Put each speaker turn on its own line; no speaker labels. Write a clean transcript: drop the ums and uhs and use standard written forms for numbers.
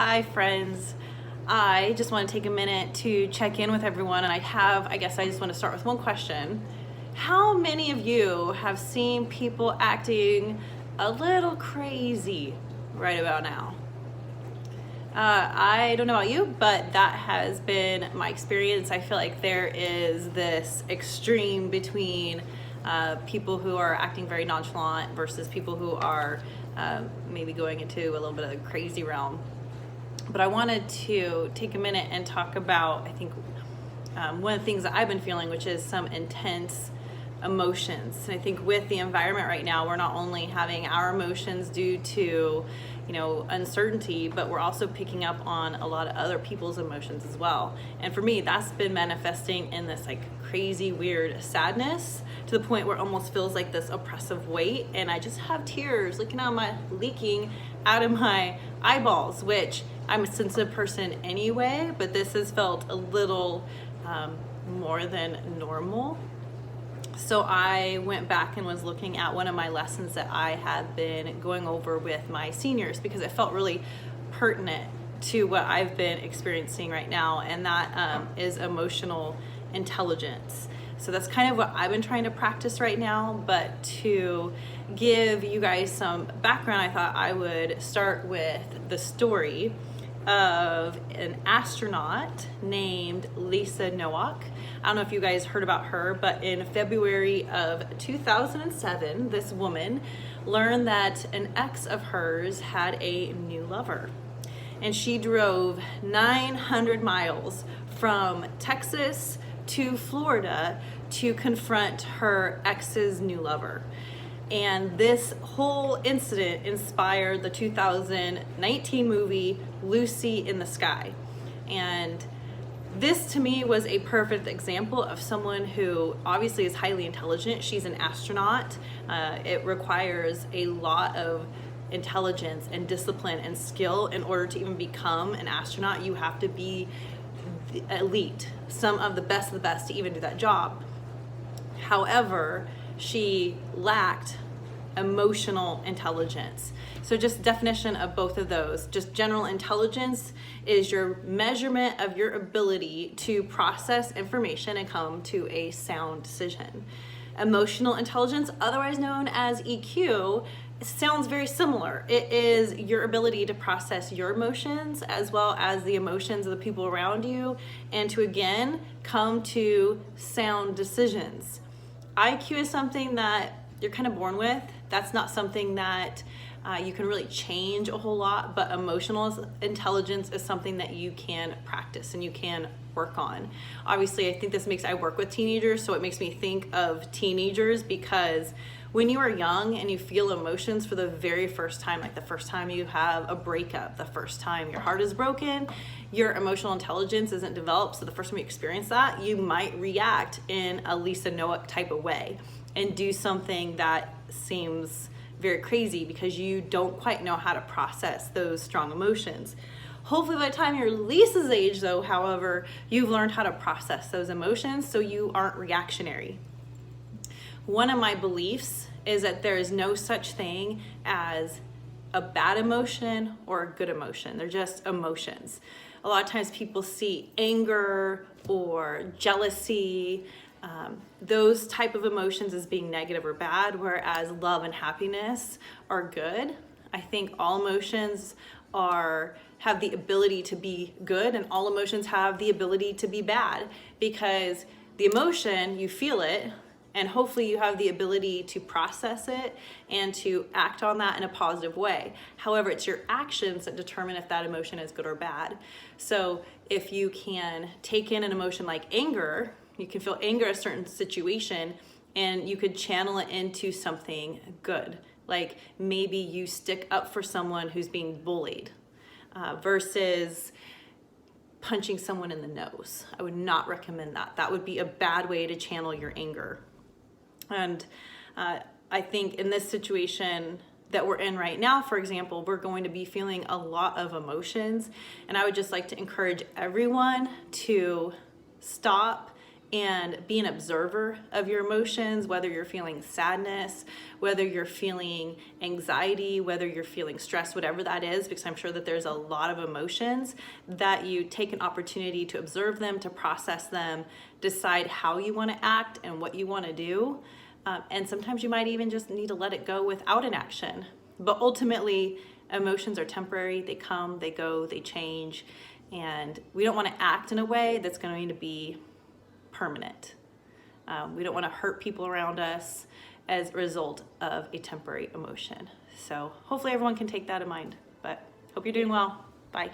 Hi friends. I just want to take a minute to check in with everyone, and I guess I just want to start with one question. How many of you have seen people acting a little crazy right about now? I don't know about you, but that has been my experience. I feel like there is this extreme between people who are acting very nonchalant versus people who are maybe going into a little bit of the crazy realm. But I wanted to take a minute and talk about, I think, one of the things that I've been feeling, which is some intense emotions. And I think with the environment right now, we're not only having our emotions due to, uncertainty, but we're also picking up on a lot of other people's emotions as well. And for me, that's been manifesting in this crazy, weird sadness to the point where it almost feels like this oppressive weight. And I just have tears leaking out of my eyeballs, which I'm a sensitive person anyway, but this has felt a little more than normal. So I went back and was looking at one of my lessons that I had been going over with my seniors because it felt really pertinent to what I've been experiencing right now, and that is emotional intelligence. So that's kind of what I've been trying to practice right now. But to give you guys some background, I thought I would start with the story of an astronaut named Lisa Nowak. I don't know if you guys heard about her, but in February of 2007, this woman learned that an ex of hers had a new lover. And she drove 900 miles from Texas to Florida to confront her ex's new lover. And this whole incident inspired the 2019 movie Lucy in the Sky. And this to me was a perfect example of someone who obviously is highly intelligent. She's an astronaut. It requires a lot of intelligence and discipline and skill in order to even become an astronaut. You have to be the elite, some of the best to even do that job. However, she lacked emotional intelligence. So just definition of both of those, just general intelligence is your measurement of your ability to process information and come to a sound decision. Emotional intelligence, otherwise known as EQ, sounds very similar. It is your ability to process your emotions as well as the emotions of the people around you, and to again come to sound decisions. IQ is something that you're kind of born with. That's not something that you can really change a whole lot, but emotional intelligence is something that you can practice and you can work on. Obviously, I think I work with teenagers, so it makes me think of teenagers, because when you are young and you feel emotions for the very first time, like the first time you have a breakup, the first time your heart is broken, your emotional intelligence isn't developed. So the first time you experience that, you might react in a Lisa Nowak type of way and do something that seems very crazy because you don't quite know how to process those strong emotions. Hopefully by the time you're Lisa's age though, however, you've learned how to process those emotions so you aren't reactionary. One of my beliefs is that there is no such thing as a bad emotion or a good emotion. They're just emotions. A lot of times people see anger or jealousy, those type of emotions as being negative or bad, whereas love and happiness are good. I think all emotions have the ability to be good, and all emotions have the ability to be bad, because the emotion, you feel it, and hopefully you have the ability to process it and to act on that in a positive way. However, it's your actions that determine if that emotion is good or bad. So if you can take in an emotion like anger, you can feel anger at a certain situation and you could channel it into something good. Like maybe you stick up for someone who's being bullied versus punching someone in the nose. I would not recommend that. That would be a bad way to channel your anger. And I think in this situation that we're in right now, for example, we're going to be feeling a lot of emotions. And I would just like to encourage everyone to stop and be an observer of your emotions, whether you're feeling sadness, whether you're feeling anxiety, whether you're feeling stress, whatever that is, because I'm sure that there's a lot of emotions, that you take an opportunity to observe them, to process them, decide how you want to act and what you want to do. And sometimes you might even just need to let it go without an action. But ultimately, emotions are temporary. They come, they go, they change. And we don't want to act in a way that's going to be permanent. We don't want to hurt people around us as a result of a temporary emotion. So hopefully everyone can take that in mind. But hope you're doing well. Bye.